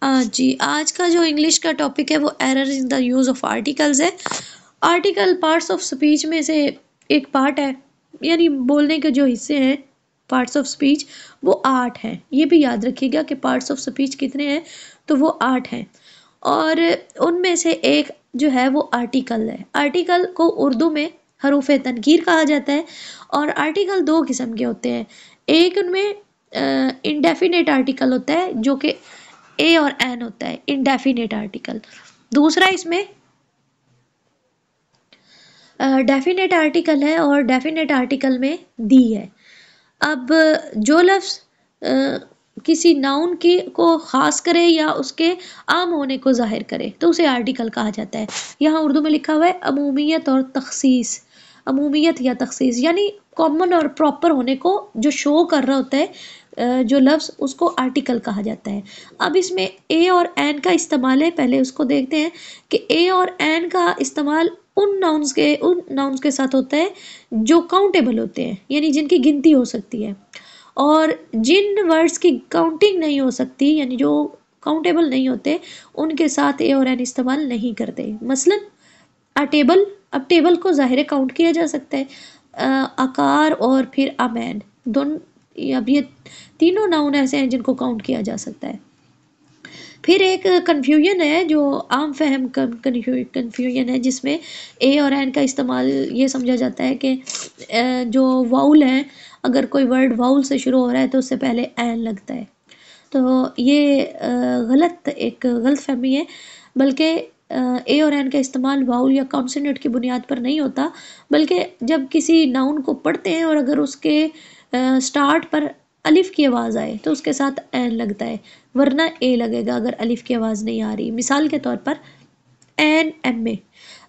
जी, आज का जो इंग्लिश का टॉपिक है वो error in the use of articles है। आर्टिकल पार्ट्स ऑफ स्पीच में से एक पार्ट है, यानी बोलने के जो हिस्से हैं पार्ट्स ऑफ स्पीच वो 8 हैं। ये भी याद रखिएगा कि पार्ट्स ऑफ स्पीच कितने हैं, तो वो 8 हैं। और उनमें से एक जो है वो आर्टिकल है। आर्टिकल को उर्दू में हरूफ तनकीर कहा जाता है। और आर्टिकल दो किस्म के होते हैं। एक उनमें इंडेफिनेट आर्टिकल होता है जो कि ए और एन होता है, इंडेफिनेट आर्टिकल। दूसरा इसमें डेफिनेट आर्टिकल है और डेफिनेट आर्टिकल में दी है। अब जो लफ्ज़ किसी नाउन की को ख़ास करे या उसके आम होने को ज़ाहिर करे तो उसे आर्टिकल कहा जाता है। यहाँ उर्दू में लिखा हुआ है अमूमियत और तख़सीस। अमूमियत या तख़सीस यानी कॉमन और प्रॉपर होने को जो शो कर रहा होता है जो लफ्ज़, उसको आर्टिकल कहा जाता है। अब इसमें ए और एन का इस्तेमाल है, पहले उसको देखते हैं कि ए और एन का इस्तेमाल उन नाउन्स के साथ होता है जो काउंटेबल होते हैं, यानी जिनकी गिनती हो सकती है। और जिन वर्ड्स की काउंटिंग नहीं हो सकती, यानी जो काउंटेबल नहीं होते, उनके साथ ए और एन इस्तेमाल नहीं करते। मसलन अ टेबल, अब टेबल को ज़ाहिर काउंट किया जा सकता है। आकार और फिर अ मैन, दोनों, अब ये तीनों नाउन ऐसे हैं जिनको काउंट किया जा सकता है। फिर एक कन्फ्यूजन है जो आम फहम कन्फ्यूजन है, जिसमें ए और एन का इस्तेमाल ये समझा जाता है कि जो वाउल है, अगर कोई वर्ड वाउल से शुरू हो रहा है तो उससे पहले एन लगता है। तो ये एक गलत फहमी है। बल्कि ए और एन का इस्तेमाल वाउल या कॉन्सोनेंट की बुनियाद पर नहीं होता, बल्कि जब किसी नाउन को पढ़ते हैं और अगर उसके स्टार्ट पर अलिफ की आवाज़ आए तो उसके साथ एन लगता है, वरना ए लगेगा अगर अलिफ की आवाज़ नहीं आ रही। मिसाल के तौर पर एन एम ए,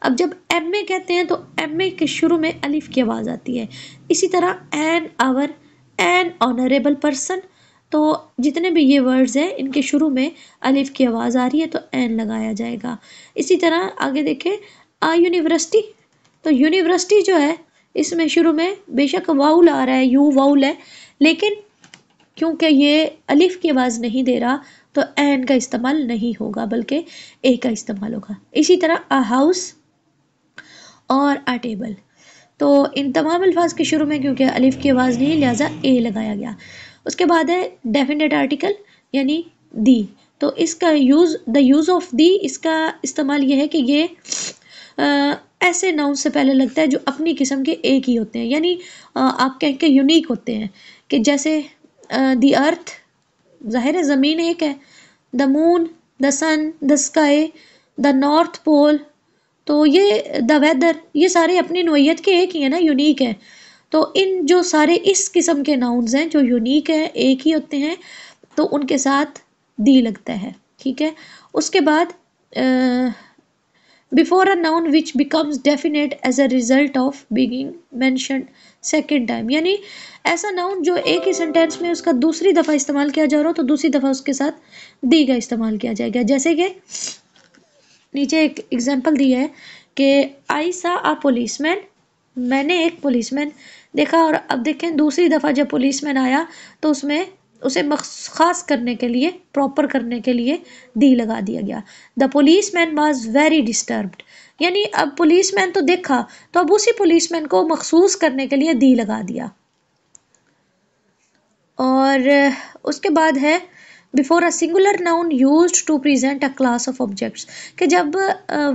अब जब एम ए कहते हैं तो एम ए के शुरू में अलिफ की आवाज़ आती है। इसी तरह an hour, N honourable person, तो जितने भी ये वर्ड्स हैं इनके शुरू में अलिफ की आवाज़ आ रही है तो एन लगाया जाएगा। इसी तरह आगे देखें यूनिवर्सिटी, तो यूनिवर्सिटी जो है इसमें शुरू में बेशक वाउल आ रहा है, यू वाउल है, लेकिन क्योंकि ये अलिफ की आवाज़ नहीं दे रहा तो एन का इस्तेमाल नहीं होगा, बल्कि ए का इस्तेमाल होगा। इसी तरह अ हाउस और अ टेबल, तो इन तमाम अल्फाज के शुरू में क्योंकि अलिफ की आवाज़ नहीं, लिहाजा ए लगाया गया। उसके बाद है डेफिनेट आर्टिकल यानी दी। तो इसका यूज़ ऑफ दी, इसका इस्तेमाल यह है कि ये ऐसे नाउन से पहले लगता है जो अपनी किस्म के एक ही होते हैं, यानी आप कह के यूनिक होते हैं। कि जैसे द अर्थ, ज़ाहिर है ज़मीन एक है, the moon, the sun, the sky, the north pole, तो ये द वेदर, ये सारे अपनी नोयत के एक ही है ना, यूनिक है। तो इन जो सारे इस किस्म के नाउन्स हैं जो यूनिक हैं, एक ही होते हैं, तो उनके साथ दी लगता है। ठीक है। उसके बाद before a noun which becomes definite as a result of being mentioned second time, यानी ऐसा नाउन जो एक ही सेंटेंस में उसका दूसरी दफ़ा इस्तेमाल किया जा रहा हो तो दूसरी दफ़ा उसके साथ दी का इस्तेमाल किया जाएगा। जैसे कि नीचे एक एग्जांपल दी है कि आई सा अ पुलिसमैन, मैंने एक पुलिसमैन देखा। और अब देखें दूसरी दफ़ा जब पुलिसमैन आया तो उसमें उसे ख़ास करने के लिए, प्रॉपर करने के लिए दी लगा दिया गया। The policeman was very disturbed, यानी अब पुलिसमैन तो देखा तो अब उसी पुलिसमैन को मखसूस करने के लिए दी लगा दिया। और उसके बाद है before a singular noun used to present a class of objects, कि जब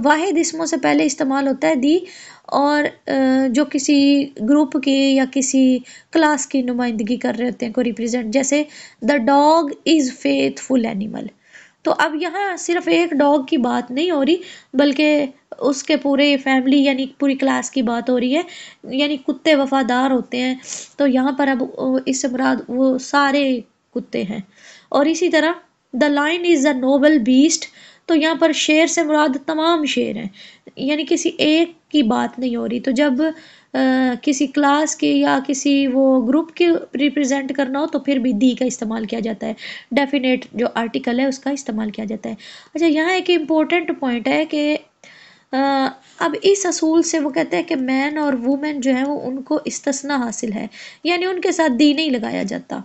वाहिद इसमों से पहले इस्तेमाल होता है दी, और जो किसी ग्रुप की या किसी क्लास की नुमाइंदगी कर रहे होते हैं को रिप्रेजेंट। जैसे the dog is faithful animal, तो अब यहाँ सिर्फ एक डॉग की बात नहीं हो रही, बल्कि उसके पूरे फैमिली यानी पूरी क्लास की बात हो रही है, यानी कुत्ते वफादार होते हैं। तो यहाँ पर अब इससे मुराद वो सारे कुत्ते हैं। और इसी तरह the lion is a Nobel beast, तो यहाँ पर शेर से मुराद तमाम शेर हैं, यानी किसी एक की बात नहीं हो रही। तो जब किसी क्लास के या किसी वो ग्रुप के रिप्रेजेंट करना हो तो फिर भी दी का इस्तेमाल किया जाता है, डेफिनेट जो आर्टिकल है उसका इस्तेमाल किया जाता है। अच्छा, यहाँ एक इम्पोर्टेंट पॉइंट है कि अब इस असूल से वो कहते हैं कि मैन और वुमेन जो है वो उनको इस्तिस्ना हासिल है, यानी उनके साथ दी नहीं लगाया जाता।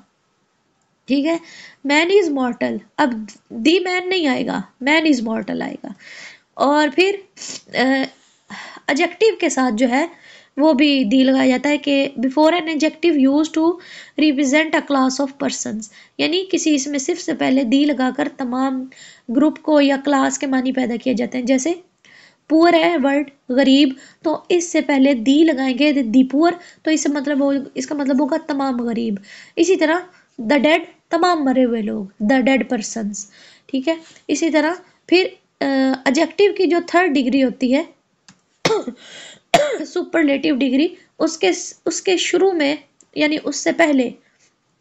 ठीक है। मैन इज मॉर्टल, अब दी मैन नहीं आएगा, मैन इज मॉर्टल आएगा। और फिर एडजेक्टिव के साथ जो है वो भी दी लगाया जाता है कि before an adjective use to represent a class of persons, यानी किसी इसमें सिर्फ से पहले दी लगाकर तमाम ग्रुप को या क्लास के मानी पैदा किए जाते हैं। जैसे पुअर है वर्ड, गरीब, तो इससे पहले दी लगाएंगे दी पुअर, तो इससे मतलब इसका मतलब होगा तमाम गरीब। इसी तरह द डेड, तमाम मरे हुए लोग, द डेड पर्सन्स। ठीक है। इसी तरह फिर एडजेक्टिव की जो थर्ड डिग्री होती है सुपरलेटिव डिग्री, उसके उसके शुरू में यानी उससे पहले,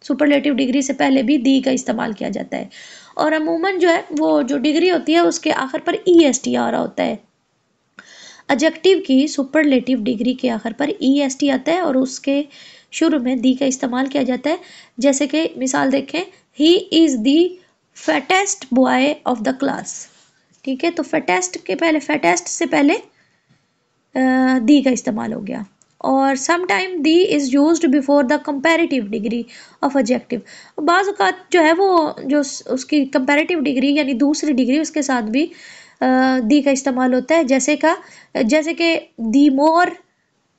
सुपरलेटिव डिग्री से पहले भी दी का इस्तेमाल किया जाता है। और अमूमन जो है वो जो डिग्री होती है उसके आखिर पर EST आ रहा होता है। एडजेक्टिव की सुपरलेटिव डिग्री के आखिर पर EST आता है और उसके शुरू में दी का इस्तेमाल किया जाता है। जैसे कि मिसाल देखें, he is the fattest boy of the class. ठीक है, तो फैटेस्ट के पहले, फैटेस्ट से पहले दी का इस्तेमाल हो गया। और sometime the is used before the comparative degree of adjective. बाज़ औक़ात जो है वो जो उसकी कंपैरेटिव डिग्री यानी दूसरी डिग्री उसके साथ भी दी का इस्तेमाल होता है। जैसे कि दी मोर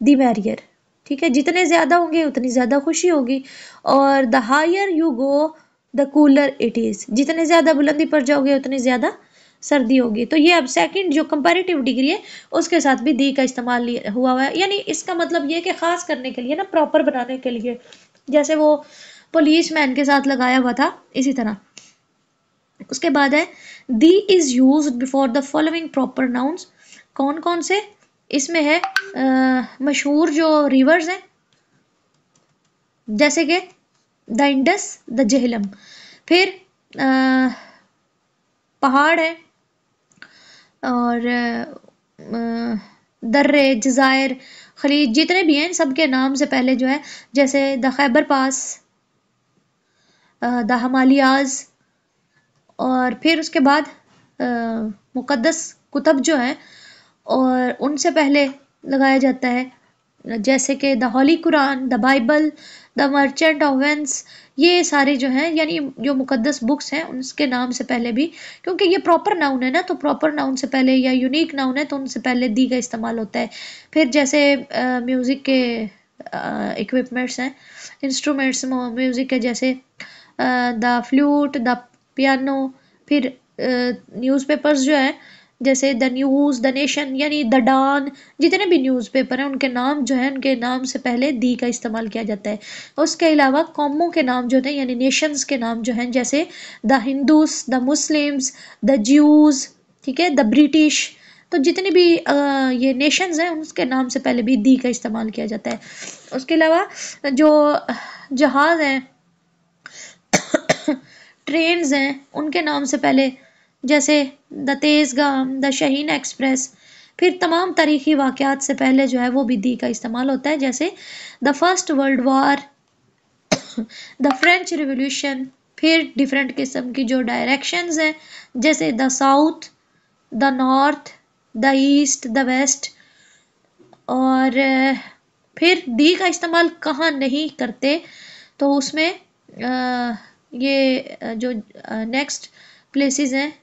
दी मैरियर। ठीक है, जितने ज़्यादा होंगे उतनी ज़्यादा खुशी होगी। और the hire you go the cooler it is, जितने ज़्यादा बुलंदी पर जाओगे उतनी ज़्यादा सर्दी होगी। तो ये अब सेकंड जो कंपैरेटिव डिग्री है उसके साथ भी दी का इस्तेमाल हुआ है, यानी इसका मतलब ये कि ख़ास करने के लिए ना, प्रॉपर बनाने के लिए, जैसे वो पुलिस मैन के साथ लगाया हुआ था इसी तरह। उसके बाद है the is use before the following proper nouns. कौन कौन से इसमें है? मशहूर जो रिवर्स हैं, जैसे कि द इंडस, द जेहलम। फिर पहाड़ है, और दर्रे, जजायर, खलीज, जितने भी हैं सबके नाम से पहले जो है, जैसे the Khyber pass, the Himalayas. और फिर उसके बाद मुक़द्दस कुतुब जो हैं और उनसे पहले लगाया जाता है, जैसे कि the Holi Quran, the Bible, the merchant of Venice. ये सारे जो हैं यानी जो मुक़द्दस बुक्स हैं उनके नाम से पहले भी, क्योंकि ये प्रॉपर नाउन है ना, तो प्रॉपर नाउन से पहले या यूनिक नाउन है तो उनसे पहले दी का इस्तेमाल होता है। फिर जैसे म्यूज़िक के इक्विपमेंट्स हैं, इंस्ट्रूमेंट्स म्यूज़िक के, जैसे द फ्लूट, द पियानो। फिर न्यूज़पेपर्स जो है, जैसे द न्यूज़, द नेशन, यानी द डॉन, जितने भी न्यूज़पेपर हैं उनके नाम जो है, उनके नाम से पहले दी का इस्तेमाल किया जाता है। उसके अलावा कौमों के नाम जो हैं यानी नेशंस के नाम जो हैं, जैसे the Hindus, the Muslims, the Jews, ठीक है, द ब्रिटिश। तो जितनी भी ये नेशंस हैं उसके नाम से पहले भी दी का इस्तेमाल किया जाता है। उसके अलावा जो जहाज़ हैं, ट्रेन्स हैं, उनके नाम से पहले, जैसे the Tezgam, the Shaheen express. फिर तमाम तारीख़ी वाक़यात से पहले जो है वो भी दी का इस्तेमाल होता है, जैसे the first world war, the French revolution. फिर डिफरेंट किस्म की जो डायरेक्शंस हैं, जैसे the south, the north, the east, the waste. और फिर दी का इस्तेमाल कहाँ नहीं करते, तो उसमें ये जो नेक्स्ट प्लेसेस हैं,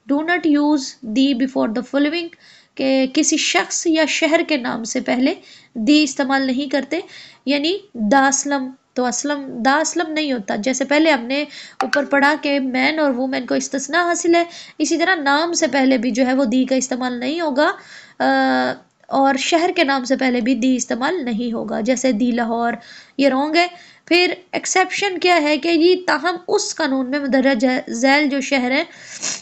do not use the before the following, के किसी शख्स या शहर के नाम से पहले दी इस्तेमाल नहीं करते, यानी दासलम, तो असलम, दासलम नहीं होता। जैसे पहले हमने ऊपर पढ़ा कि मैन और वुमेन को इस्तिस्ना हासिल है, इसी तरह नाम से पहले भी जो है वो दी का इस्तेमाल नहीं होगा, और शहर के नाम से पहले भी दी इस्तेमाल नहीं होगा, जैसे दी लाहौर, ये रॉन्ग है। फिर एक्सेप्शन क्या है कि ये ताहम उस कानून में मुदर्रज झैल जो शहर है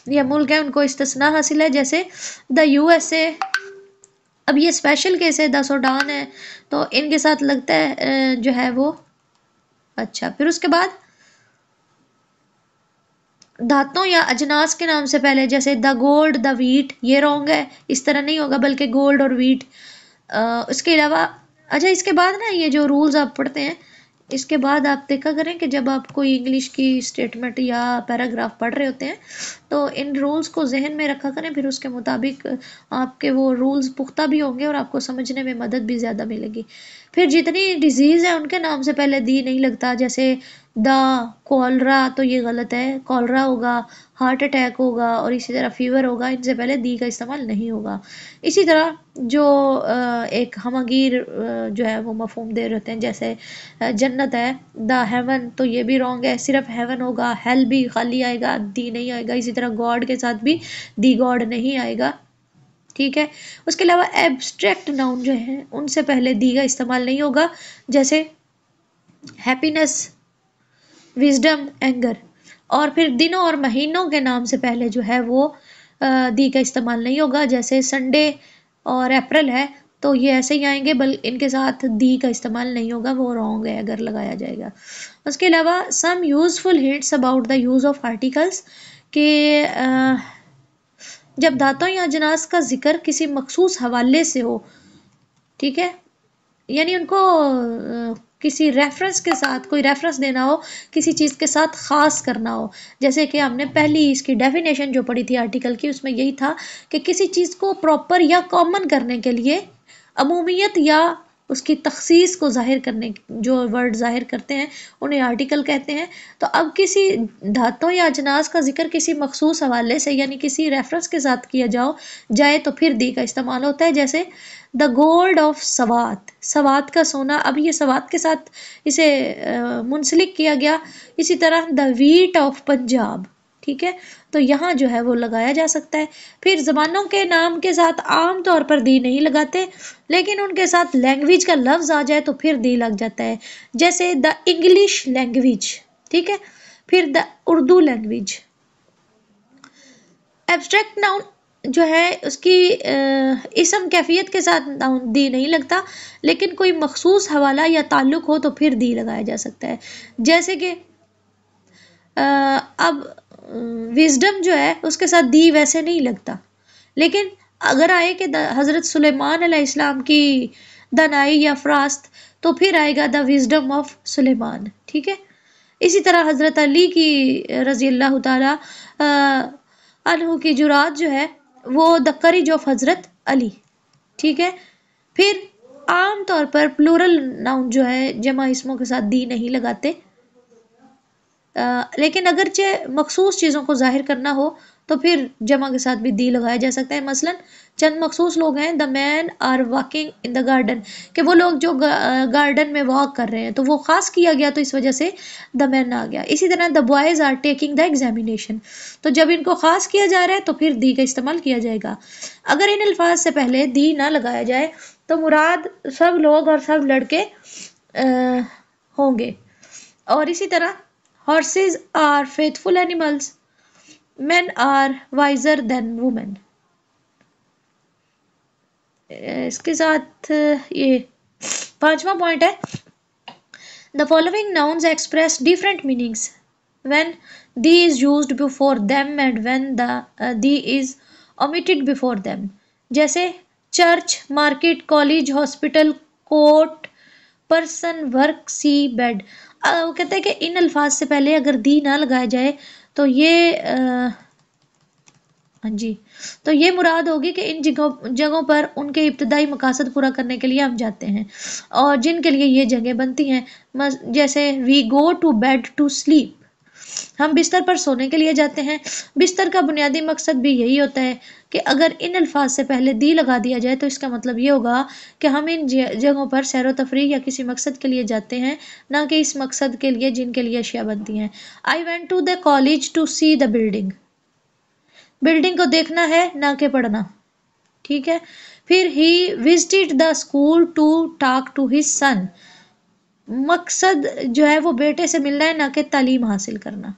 या मुल्क है उनको इस्तिस्ना हासिल है, जैसे द USA। अब ये स्पेशल केस है, द सूडान है, तो इनके साथ लगता है जो है वो। अच्छा, फिर उसके बाद धातों या अजनास के नाम से पहले, जैसे द गोल्ड, द वीट, ये रॉन्ग है, इस तरह नहीं होगा, बल्कि गोल्ड और वीट। उसके अलावा अच्छा, इसके बाद ना ये जो रूल्स आप पढ़ते हैं, इसके बाद आप देखा करें कि जब आप कोई इंग्लिश की स्टेटमेंट या पैराग्राफ पढ़ रहे होते हैं तो इन रूल्स को जहन में रखा करें, फिर उसके मुताबिक आपके वो रूल्स पुख्ता भी होंगे और आपको समझने में मदद भी ज़्यादा मिलेगी। फिर जितनी डिजीज़ है उनके नाम से पहले दी नहीं लगता, जैसे द कॉलरा, तो ये गलत है, कॉलरा होगा, हार्ट अटैक होगा और इसी तरह फीवर होगा, इनसे पहले दी का इस्तेमाल नहीं होगा। इसी तरह जो एक हमगीर जो है वो मफहूम दे रहते हैं, जैसे जन्नत है द हेवन, तो ये भी रॉन्ग है, सिर्फ हेवन होगा, हेल भी खाली आएगा, दी नहीं आएगा। इसी तरह गॉड के साथ भी दी गॉड नहीं आएगा, ठीक है। उसके अलावा एब्स्ट्रैक्ट नाउन जो है उनसे पहले दी का इस्तेमाल नहीं होगा, जैसे हैप्पीनेस, विजडम, एंगर। और फिर दिनों और महीनों के नाम से पहले जो है वो दी का इस्तेमाल नहीं होगा, जैसे संडे और अप्रैल है तो ये ऐसे ही आएंगे, बल्कि इनके साथ दी का इस्तेमाल नहीं होगा, वो रॉन्ग है अगर लगाया जाएगा। उसके अलावा सम useful hints about the use of articles, के जब धातुओं या अजनास का जिक्र किसी मखसूस हवाले से हो, ठीक है, यानी उनको किसी रेफरेंस के साथ कोई रेफरेंस देना हो, किसी चीज़ के साथ ख़ास करना हो। जैसे कि हमने पहली इसकी डेफिनेशन जो पढ़ी थी आर्टिकल की, उसमें यही था कि किसी चीज़ को प्रॉपर या कॉमन करने के लिए अमूमियत या उसकी तखसीस को जाहिर करने, जो वर्ड जाहिर करते हैं उन्हें आर्टिकल कहते हैं। तो अब किसी धातुओं या अजनास का जिक्र किसी मखसूस हवाले से यानी किसी रेफरेंस के साथ किया जाए तो फिर दी का इस्तेमाल होता है, जैसे the gold of Swat, Swat का सोना, अब ये सवात के साथ इसे मुंसलिक किया गया। इसी तरह द वीट ऑफ पंजाब, ठीक है, तो यहाँ जो है वो लगाया जा सकता है। फिर ज़बानों के नाम के साथ आम तौर पर दी नहीं लगाते, लेकिन उनके साथ लैंग्वेज का लफ्ज़ आ जाए तो फिर दी लग जाता है, जैसे द इंग्लिश लैंग्वेज, ठीक है, फिर the Urdu language. Abstract noun जो है उसकी इसम कैफियत के साथ दी नहीं लगता, लेकिन कोई मखसूस हवाला या ताल्लुक हो तो फिर दी लगाया जा सकता है। जैसे कि अब विजडम जो है उसके साथ दी वैसे नहीं लगता, लेकिन अगर आए कि हज़रत सुलेमान अलैहिस्सलाम की दनाई या फरास्त, तो फिर आएगा द विजडम ऑफ सुलेमान, ठीक है। इसी तरह हज़रत अली की रज़ी अल्लाह ताला अन्हु की जुरात जो है वो द करेज ऑफ हज़रत अली, ठीक है। फिर आम तौर पर प्लूरल नाउन जो है जमा इसमों के साथ दी नहीं लगाते, लेकिन अगरचे मखसूस चीज़ों को जाहिर करना हो तो फिर जमा के साथ भी दी लगाया जा सकता है। मसलन चंद मखसूस लोग हैं, the man are walking in the garden, कि वो लोग जो गार्डन में वॉक कर रहे हैं, तो वो ख़ास किया गया तो इस वजह से द मैन आ गया। इसी तरह the boys are taking the examination, तो जब इनको ख़ास किया जा रहा है तो फिर दी का इस्तेमाल किया जाएगा। अगर इन अल्फाज से पहले दी ना लगाया जाए तो मुराद सब लोग और सब लड़के होंगे। और इसी तरह Horses are faithful animals. Men are wiser than women. इसके साथ ये 5वां पॉइंट है, The following nouns express different meanings when the is used before them and when the is omitted before them. जैसे church, market, college, hospital, court, person, work, sea, bed. वो कहते हैं कि इन अल्फाज से पहले अगर दी ना लगाया जाए तो ये हाँ जी, तो ये मुराद होगी कि इन जगहों पर उनके इब्तदाई मकासद पूरा करने के लिए हम जाते हैं और जिनके लिए ये जगह बनती हैं। जैसे we go to bed to sleep, हम बिस्तर पर सोने के लिए जाते हैं। बिस्तर का बुनियादी मकसद भी यही होता है कि अगर इन अल्फाज से पहले दी लगा दिया जाए तो इसका मतलब ये होगा कि हम इन जगहों पर सैर व तफरीह या किसी मकसद के लिए जाते हैं, ना कि इस मकसद के लिए जिनके लिए अशिया बनती हैं। I went to the college to see the building, building को देखना है ना कि पढ़ना, ठीक है। फिर he visited the school to talk to his son, मकसद जो है वो बेटे से मिलना है ना कि तालीम हासिल करना।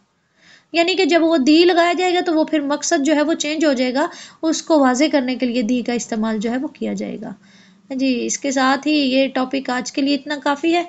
यानी कि जब वो दी लगाया जाएगा तो वो फिर मकसद जो है वो चेंज हो जाएगा, उसको वाजे करने के लिए दी का इस्तेमाल जो है वो किया जाएगा। जी, इसके साथ ही ये टॉपिक आज के लिए इतना काफ़ी है।